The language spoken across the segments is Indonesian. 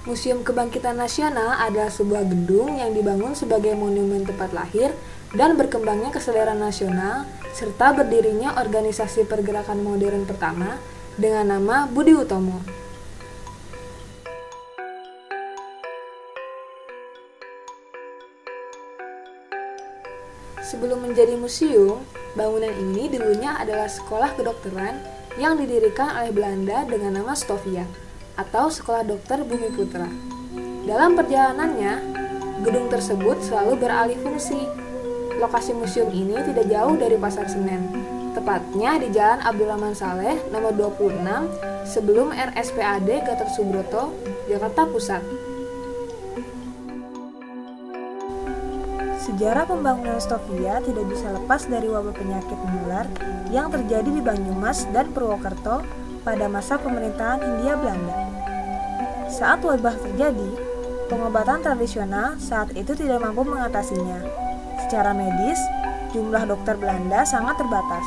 Museum Kebangkitan Nasional adalah sebuah gedung yang dibangun sebagai monumen tempat lahir dan berkembangnya kesadaran nasional serta berdirinya organisasi pergerakan modern pertama dengan nama Budi Utomo. Sebelum menjadi museum, bangunan ini dulunya adalah sekolah kedokteran yang didirikan oleh Belanda dengan nama Stovia atau Sekolah Dokter Bumi Putra. Dalam perjalanannya, gedung tersebut selalu beralih fungsi. Lokasi museum ini tidak jauh dari Pasar Senen, tepatnya di Jalan Abdurrahman Saleh nomor 26 sebelum RSPAD Gatot Subroto, Jakarta Pusat. Sejarah pembangunan Stovia tidak bisa lepas dari wabah penyakit menular yang terjadi di Banyumas dan Purwokerto pada masa pemerintahan Hindia Belanda. Saat wabah terjadi, pengobatan tradisional saat itu tidak mampu mengatasinya. Secara medis, jumlah dokter Belanda sangat terbatas.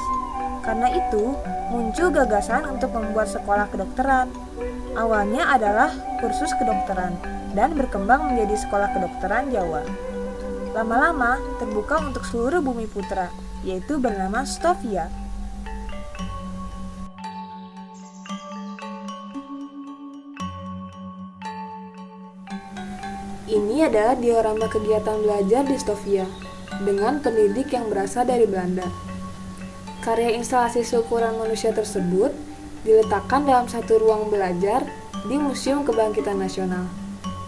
Karena itu, muncul gagasan untuk membuat sekolah kedokteran. Awalnya adalah kursus kedokteran dan berkembang menjadi Sekolah Kedokteran Jawa. Lama-lama terbuka untuk seluruh Bumi Putra, yaitu bernama Stovia. Ini adalah diorama kegiatan belajar di Stovia dengan pendidik yang berasal dari Belanda. Karya instalasi seukuran manusia tersebut diletakkan dalam satu ruang belajar di Museum Kebangkitan Nasional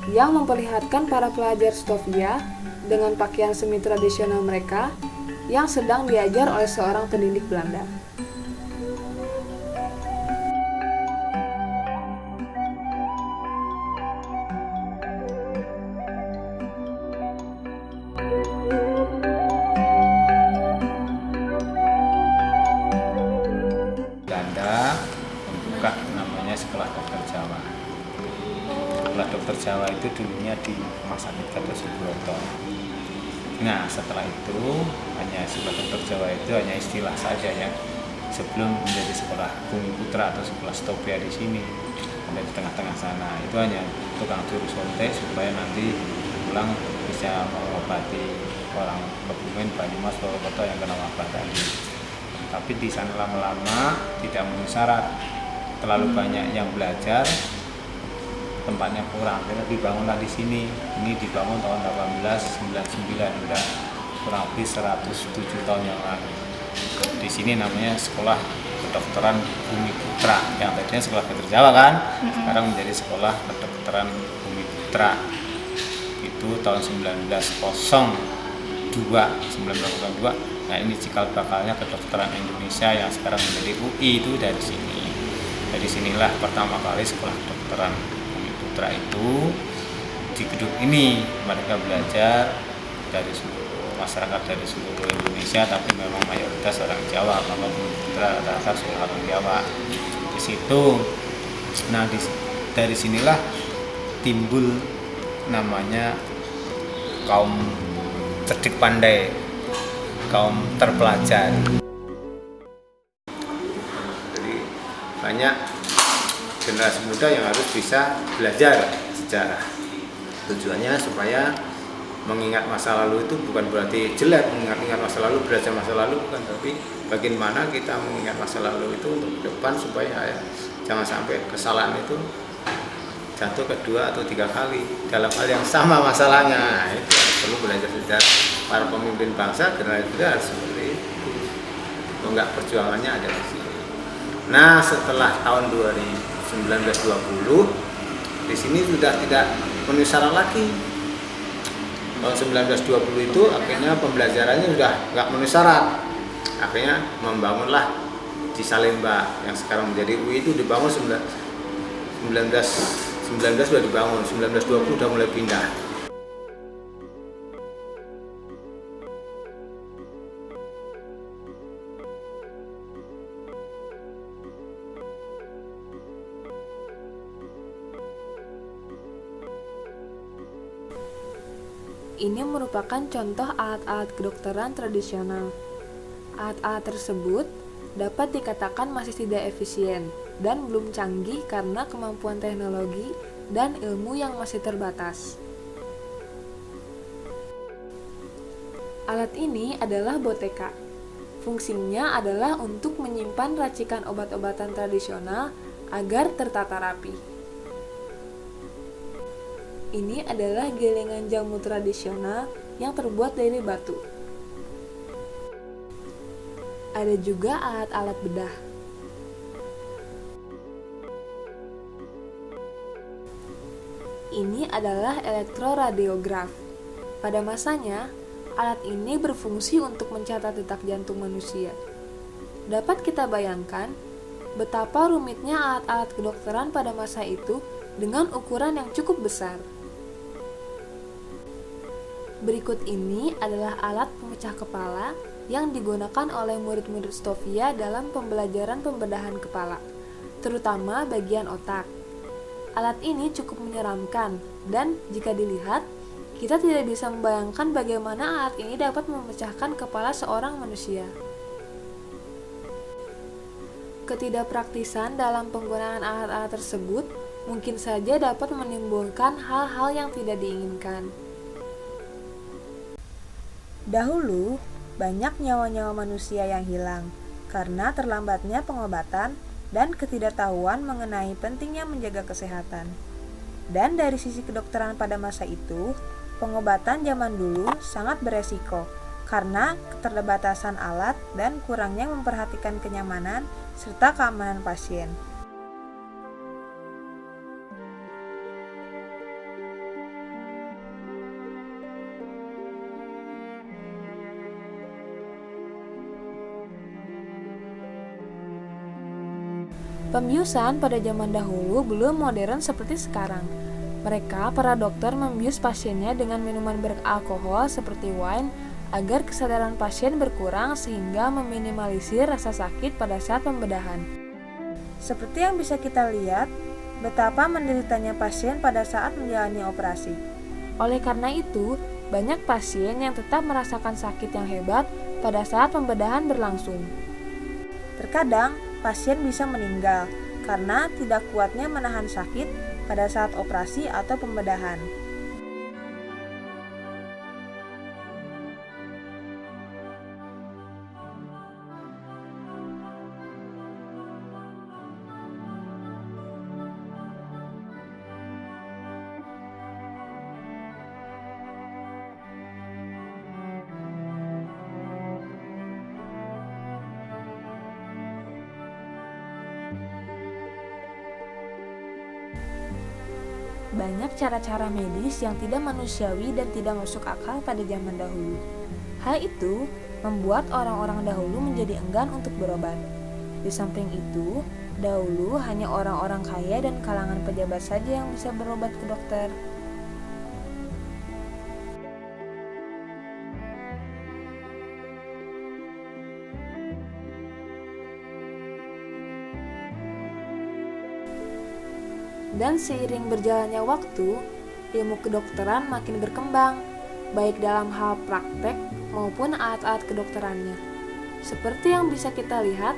yang memperlihatkan para pelajar Stovia dengan pakaian semi tradisional mereka yang sedang diajar oleh seorang pendidik Belanda. Belanda membuka namanya Sekolah Dokter Jawa. Sekolah Dokter Jawa itu dulunya di Rumah Sakit Gatot Subroto. Nah, setelah itu hanya Sekolah Dokter Jawa itu hanya istilah saja ya. Sebelum menjadi Sekolah Bumi Putra atau Sekolah Stovia di sini, ada di tengah-tengah sana. Itu hanya tukang juru suntik supaya nanti pulang bisa mengobati orang Kebumen, Banyumas, Purwokerto yang kena wabah tadi. Tapi di sana lama-lama tidak memenuhi syarat, terlalu banyak yang belajar, tempatnya kurang, akhirnya dibangunlah di sini. Ini dibangun tahun 1899, sudah kurang lebih 107 tahun yang lalu. Di sini namanya Sekolah Kedokteran Bumi Putra, yang tadinya Sekolah Dokter Jawa kan, sekarang menjadi Sekolah Kedokteran Bumi Putra. Itu tahun 1902. Nah, ini cikal bakalnya kedokteran Indonesia yang sekarang menjadi UI itu dari sini. Dari sinilah pertama kali Sekolah Kedokteran Bumi Putra itu di gedung ini mereka belajar dari seluruh masyarakat dari seluruh Indonesia, tapi memang mayoritas orang Jawa, karena Bumi Putra rata-rata orang Jawa di situ. Nah, dari sinilah timbul namanya kaum cerdik pandai, kaum terpelajar. Jadi banyak generasi muda yang harus bisa belajar sejarah. Tujuannya supaya mengingat masa lalu itu bukan berarti jelek, mengingat masa lalu, belajar masa lalu bukan, tapi bagaimana kita mengingat masa lalu itu untuk ke depan supaya ya, jangan sampai kesalahan itu jatuh kedua atau tiga kali dalam hal yang sama masalahnya. Nah, itu perlu belajar sejarah. Para pemimpin bangsa generasi muda harus seperti itu. Enggak, perjuangannya ada di sini. Nah, setelah tahun 1920 di sini sudah tidak memenuhi syarat lagi. Tahun 1920 itu akhirnya pembelajarannya sudah enggak memenuhi syarat. Akhirnya membangunlah di Salemba yang sekarang menjadi UI itu dibangun 19 sudah dibangun, 1920 sudah mulai pindah. Ini merupakan contoh alat-alat kedokteran tradisional. Alat-alat tersebut dapat dikatakan masih tidak efisien dan belum canggih karena kemampuan teknologi dan ilmu yang masih terbatas. Alat ini adalah boteka. Fungsinya adalah untuk menyimpan racikan obat-obatan tradisional agar tertata rapi. Ini adalah gelengan jamu tradisional yang terbuat dari batu. Ada juga alat-alat bedah. Ini adalah elektroradiograf. Pada masanya, alat ini berfungsi untuk mencatat detak jantung manusia. Dapat kita bayangkan betapa rumitnya alat-alat kedokteran pada masa itu dengan ukuran yang cukup besar. Berikut ini adalah alat pemecah kepala yang digunakan oleh murid-murid Stovia dalam pembelajaran pembedahan kepala, terutama bagian otak. Alat ini cukup menyeramkan, dan jika dilihat, kita tidak bisa membayangkan bagaimana alat ini dapat memecahkan kepala seorang manusia. Ketidakpraktisan dalam penggunaan alat-alat tersebut mungkin saja dapat menimbulkan hal-hal yang tidak diinginkan. Dahulu, banyak nyawa-nyawa manusia yang hilang karena terlambatnya pengobatan dan ketidaktahuan mengenai pentingnya menjaga kesehatan. Dan dari sisi kedokteran pada masa itu, pengobatan zaman dulu sangat beresiko karena keterbatasan alat dan kurangnya memperhatikan kenyamanan serta keamanan pasien. Pembiusan pada zaman dahulu belum modern seperti sekarang. Mereka, para dokter, membius pasiennya dengan minuman beralkohol seperti wine agar kesadaran pasien berkurang sehingga meminimalisir rasa sakit pada saat pembedahan. Seperti yang bisa kita lihat, betapa menderitanya pasien pada saat menjalani operasi. Oleh karena itu, banyak pasien yang tetap merasakan sakit yang hebat pada saat pembedahan berlangsung. Terkadang, pasien bisa meninggal karena tidak kuatnya menahan sakit pada saat operasi atau pembedahan. Banyak cara-cara medis yang tidak manusiawi dan tidak masuk akal pada zaman dahulu. Hal itu membuat orang-orang dahulu menjadi enggan untuk berobat. Di samping itu, dahulu hanya orang-orang kaya dan kalangan pejabat saja yang bisa berobat ke dokter. Dan seiring berjalannya waktu, ilmu kedokteran makin berkembang, baik dalam hal praktek maupun alat-alat kedokterannya. Seperti yang bisa kita lihat,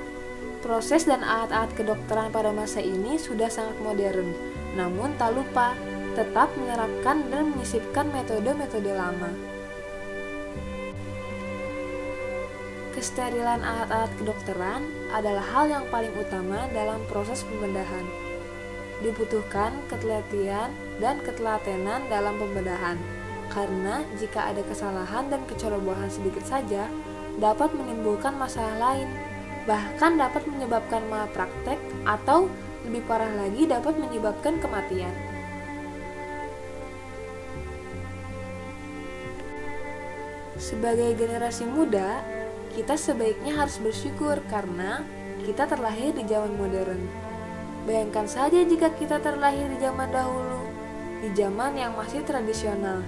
proses dan alat-alat kedokteran pada masa ini sudah sangat modern, namun tak lupa tetap menerapkan dan menyisipkan metode-metode lama. Kesterilan alat-alat kedokteran adalah hal yang paling utama dalam proses pembedahan. Dibutuhkan ketelitian dan ketelatenan dalam pembedahan, karena jika ada kesalahan dan kecerobohan sedikit saja, dapat menimbulkan masalah lain, bahkan dapat menyebabkan malpraktek atau lebih parah lagi dapat menyebabkan kematian. Sebagai generasi muda, kita sebaiknya harus bersyukur karena kita terlahir di zaman modern. Bayangkan saja jika kita terlahir di zaman dahulu, di zaman yang masih tradisional.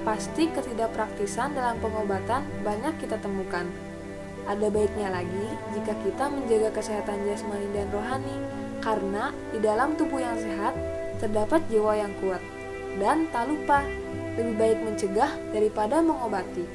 Pasti ketidakpraktisan dalam pengobatan banyak kita temukan. Ada baiknya lagi jika kita menjaga kesehatan jasmani dan rohani, karena di dalam tubuh yang sehat terdapat jiwa yang kuat. Dan tak lupa, lebih baik mencegah daripada mengobati.